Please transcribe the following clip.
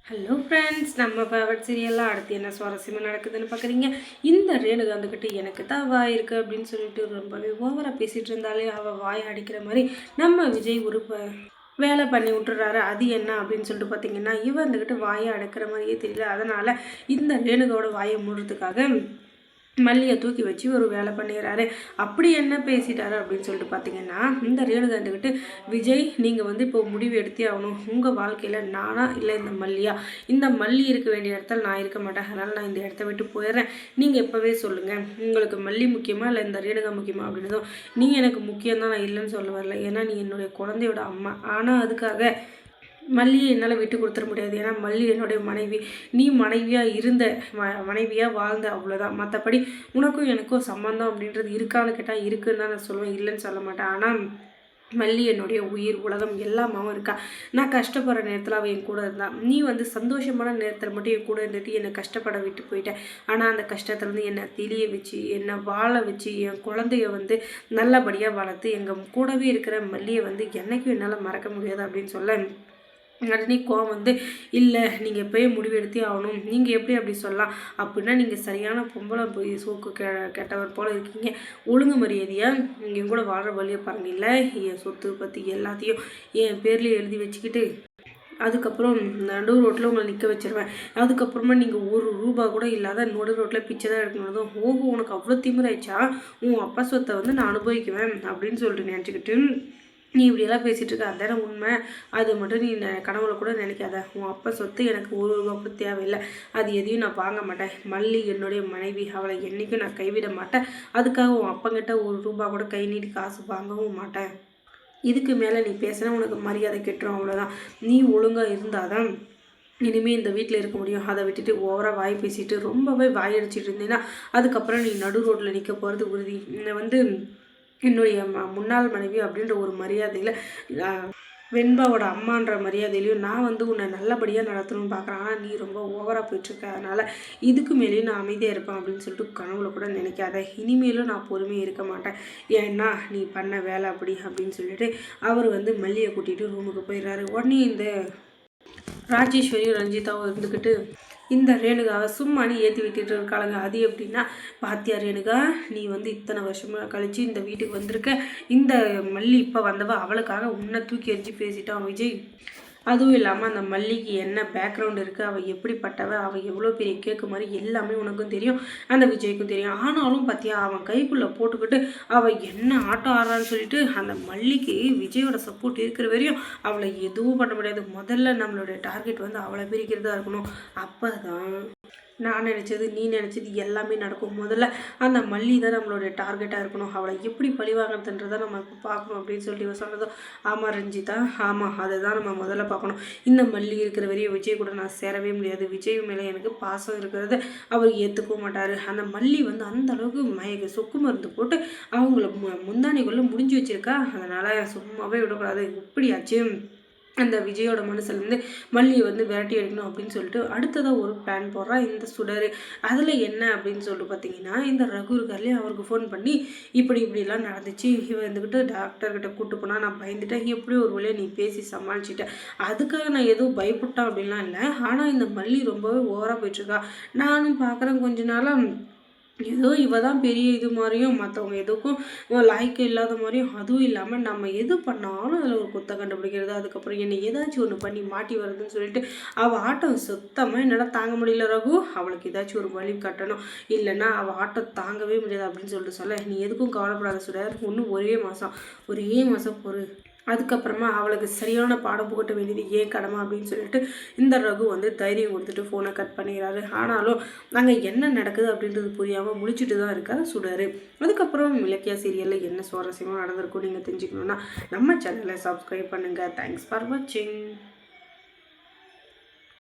Hello friends, நம்ம favourite சீரியல்லாம் அடுத்து என்ன சுவாரஸ்யமாக நடக்குதுன்னு பார்க்குறீங்க. இந்த ரேணுகா வந்துக்கிட்டு எனக்கு தான் வாய் இருக்குது அப்படின்னு சொல்லிட்டு ரொம்பவே ஓவராக பேசிகிட்டு இருந்தாலே அவள் வாய் அடிக்கிற மாதிரி நம்ம விஜய் ஒரு வேலை பண்ணி விட்டுறாரு. அது என்ன அப்படின்னு சொல்லிட்டு பார்த்தீங்கன்னா, இவன் வந்துக்கிட்டு வாயை அடக்கிற மாதிரியே தெரியல. அதனால் இந்த ரேணுகாவோட வாயை மூடுறதுக்காக மல்லியை தூக்கி வச்சு ஒரு வேலை பண்ணிடுறாரு. அப்படி என்ன பேசிட்டாரு அப்படின்னு சொல்லிட்டு பார்த்தீங்கன்னா, இந்த ரேணுகா இருந்துக்கிட்டு, விஜய் நீங்கள் வந்து இப்போ முடிவு எடுத்தே ஆகணும். உங்கள் வாழ்க்கையில் நானா இல்லை இந்த மல்லியா? இந்த மல்லி இருக்க வேண்டிய இடத்துல நான் இருக்க மாட்டேன். அதனால் நான் இந்த இடத்த விட்டு போயிடுறேன். நீங்கள் எப்போவே சொல்லுங்கள், உங்களுக்கு மல்லி முக்கியமா இல்லை இந்த ரேணுகா முக்கியமா அப்படின்றதும். நீ எனக்கு முக்கியம்தான், நான் இல்லைன்னு சொல்ல வரல. ஏன்னா நீ என்னுடைய குழந்தையோட அம்மா. ஆனால் அதுக்காக மல்லியை என்னால் விட்டு கொடுத்துட முடியாது. ஏன்னா மல்லி என்னுடைய மனைவி. நீ மனைவியாக இருந்த மனைவியாக வாழ்ந்த, அவ்வளோதான். மற்றபடி உனக்கும் எனக்கும் சம்மந்தம் அப்படின்றது இருக்கான்னு கேட்டால் இருக்குன்னு தான் நான் சொல்லுவேன், இல்லைன்னு சொல்ல மாட்டேன். ஆனால் மல்லி என்னுடைய உயிர், உலகம் எல்லாமாவும் இருக்கா. நான் கஷ்டப்படுற நேரத்தில் அவள் என் கூட இருந்தான். நீ வந்து சந்தோஷமான நேரத்தில் மட்டும் என் கூட இருந்துட்டு என்னை கஷ்டப்பட விட்டு போயிட்டேன். ஆனால் அந்த கஷ்டத்துலேருந்து என்னை தெளிய வச்சு, என்னை வாழ வச்சு, என் குழந்தைய வந்து நல்லபடியாக வளர்த்து எங்கள் கூடவே இருக்கிற மல்லியை வந்து என்றைக்கும் என்னால் மறக்க முடியாது அப்படின்னு சொல்ல உடனே கோவம் வந்து, இல்லை நீங்கள் எப்போயே முடிவு எடுத்தே ஆகணும். நீங்கள் எப்படி அப்படி சொல்லலாம்? அப்படின்னா நீங்கள் சரியான பொம்பளை போய் சோக்கு கெட்டவர் போல் இருக்கீங்க. ஒழுங்கு மரியாதையாக நீங்கள் என் கூட வாழ்கிற வழியை பாருங்க. இல்லை என் சொத்து பற்றி எல்லாத்தையும் என் பேர்லேயே எழுதி வச்சுக்கிட்டு அதுக்கப்புறம் நடு ரோட்டில் உங்களை நிற்க வச்சிருவேன். அதுக்கப்புறமா நீங்கள் ஒரு ரூபா கூட இல்லாத நடு ரோட்டில் பிச்சை தான் எடுக்கணும். ஓஹோ, உனக்கு அவ்வளோ திமிராயிடுச்சா? உன் அப்பா சொத்தை வந்து நான் அனுபவிக்குவேன் அப்படின்னு சொல்லிட்டு நினச்சிக்கிட்டு நீ இப்படியெல்லாம் பேசிகிட்டு இருக்க. அதான உண்மை. அது மட்டும் நீ கனவுல கூட நினைக்காத. உன் அப்பா சொத்து எனக்கு ஒரு ரூபா கூட தேவையில்லை. அது எதையும் நான் வாங்க மாட்டேன். மல்லி என்னுடைய மனைவி. அவளை என்றைக்கும் நான் கைவிட மாட்டேன். அதுக்காக உன் அப்பங்கிட்ட ஒரு ரூபா கூட கை நீட்டி காசு வாங்கவும் மாட்டேன். இதுக்கு மேலே நீ பேசினா உனக்கு மரியாதை கெட்டுரும், அவ்வளோதான். நீ ஒழுங்காக இருந்தால் தான் இனிமேல் இந்த வீட்டில் இருக்க முடியும். அதை விட்டுட்டு ஓவராக வாய் பேசிட்டு ரொம்பவே வாயடிச்சிட்டு இருந்தீங்கன்னா அதுக்கப்புறம் நீ நடு ரோட்டில் நிற்க போகிறது உறுதி. வந்து என்னுடைய முன்னாள் மனைவி அப்படின்ற ஒரு மரியாதையில் வெண்பாவோட அம்மான்ற மரியாதையிலையும் நான் வந்து உன்னை நல்லபடியாக நடத்தணும்னு பார்க்குறேன். ஆனால் நீ ரொம்ப ஓவராக போயிட்டுருக்க. அதனால் இதுக்கு மேலேயும் நான் அமைதியாக இருப்பேன் அப்படின்னு சொல்லிட்டு கனவுல கூட நினைக்காத. இனிமேலும் நான் பொறுமையாக இருக்க மாட்டேன். ஏன்னா நீ பண்ண வேலை அப்படி அப்படின்னு சொல்லிட்டு அவர் வந்து மல்லியை கூட்டிகிட்டு ரூமுக்கு போயிடுறாரு. உடனே இந்த ராஜேஸ்வரியும் ரஞ்சிதாவும் இருந்துக்கிட்டு இந்த ரேணுகாவை சும்மானி ஏற்றி விட்டுட்டு இருக்காளுங்க. அது எப்படின்னா, பாத்தியா ரேணுகா, நீ வந்து இத்தனை வருஷமாக கழித்து இந்த வீட்டுக்கு வந்திருக்க. இந்த மல்லி இப்போ வந்தவ அவளுக்காக உன்னை தூக்கி எரிஞ்சு பேசிட்டான் விஜய். அதுவும் இல்லாமல் அந்த மல்லிக்கு என்ன பேக்ரவுண்ட் இருக்குது, அவள் எப்படிப்பட்டவ, அவள் எவ்வளோ பெரிய கேட்கு மாதிரி எல்லாமே உனக்கும் தெரியும், அந்த விஜய்க்கும் தெரியும். ஆனாலும் பார்த்தியா அவன் கைக்குள்ளே போட்டுக்கிட்டு அவள் என்ன ஆட்டம் ஆடுறான்னு சொல்லிட்டு அந்த மல்லிக்கு விஜயோட சப்போர்ட் இருக்கிற வரையும் அவளை எதுவும் பண்ண முடியாது. முதல்ல நம்மளுடைய டார்கெட் வந்து அவளை பிரிக்கிறதா இருக்கணும். அப்போ தான் நான் நினச்சது நீ நினச்சது எல்லாமே நடக்கும். முதல்ல அந்த மல்லி தான் நம்மளுடைய டார்கெட்டாக இருக்கணும். அவளை எப்படி பழிவாங்கிறதுன்றதை நம்ம இப்போ பார்க்கணும் அப்படின்னு சொல்லி சொன்னதும், ஆமாம் ரஞ்சிதா, ஆமாம் அதை தான் நம்ம முதல்ல பார்க்கணும். இந்த மல்லி இருக்கிற வரையும் விஜய் கூட நான் சேரவே முடியாது. விஜய் மேலே எனக்கு பாசம் இருக்கிறத அவர் ஏற்றுக்கவும் மாட்டார். அந்த மல்லி வந்து அந்த அளவுக்கு சொக்கு மருந்து போட்டு அவங்கள முந்தானிக்குள்ளே முடிஞ்சு வச்சுருக்கா. அதனால் சும்மாவே விடக்கூடாது. இப்படியாச்சு அந்த விஜயோட மனசுலேருந்து மல்லியை வந்து விரட்டி எடுக்கணும் அப்படின்னு சொல்லிட்டு அடுத்ததாக ஒரு பிளான் போடுறா இந்த சுடர். அதில் என்ன அப்படின்னு சொல்லிட்டு பார்த்தீங்கன்னா, இந்த ரகு இருக்கார்லேயே அவருக்கு ஃபோன் பண்ணி இப்படிலாம் நடந்துச்சு, இவன் வந்துக்கிட்டு டாக்டர்கிட்ட கூப்பிட்டு போனால் நான் பயந்துட்டேன், எப்படி ஒரு வழியாக நீ பேசி சமாளிச்சிட்டேன், அதுக்காக நான் எதுவும் பயப்பட்டான் அப்படின்லாம் இல்லை. ஆனால் இந்த மல்லி ரொம்பவே ஓவராக போயிட்டுருக்கா. நானும் பார்க்குறேன் கொஞ்ச நாளாக ஏதோ இவ தான் பெரிய இது மாதிரியும் மற்றவங்க எதுக்கும் லாய்க்கு இல்லாத மாதிரியும், அதுவும் இல்லாமல் நம்ம எது பண்ணாலும் அதில் ஒரு குத்தை கண்டுபிடிக்கிறது, அதுக்கப்புறம் என்னை ஏதாச்சும் ஒன்று பண்ணி மாட்டி வருதுன்னு சொல்லிட்டு அவள் ஆட்டம் சுத்தமாக என்னால் தாங்க முடியல ரகு. அவளுக்கு ஏதாச்சும் ஒரு வழி கட்டணும், இல்லைன்னா அவள் ஆட்டம் தாங்கவே முடியாது அப்படின்னு சொல்ல நீ எதுக்கும் கவலைப்படாத சுடர். ஒன்றும் ஒரே மாதம் பொறு. அதுக்கப்புறமா அவளுக்கு சரியான பாடம் புகட்ட வேண்டியது ஏன் கடமை அப்படின்னு சொல்லிட்டு இந்த ரகு வந்து தைரியம் கொடுத்துட்டு ஃபோனை கட் பண்ணிடுறாரு. ஆனாலும் அங்கே என்ன நடக்குது அப்படின்றது புரியாமல் முழிச்சிட்டு தான் இருக்காரு சுடர். அதுக்கப்புறம் இலக்கியா சீரியலில் என்ன சுவாரஸ்யமாக நடந்திருக்கும் நீங்கள் தெரிஞ்சுக்கணுன்னா நம்ம சேனலை சப்ஸ்கிரைப் பண்ணுங்கள். தேங்க்ஸ் ஃபார் வாட்சிங்.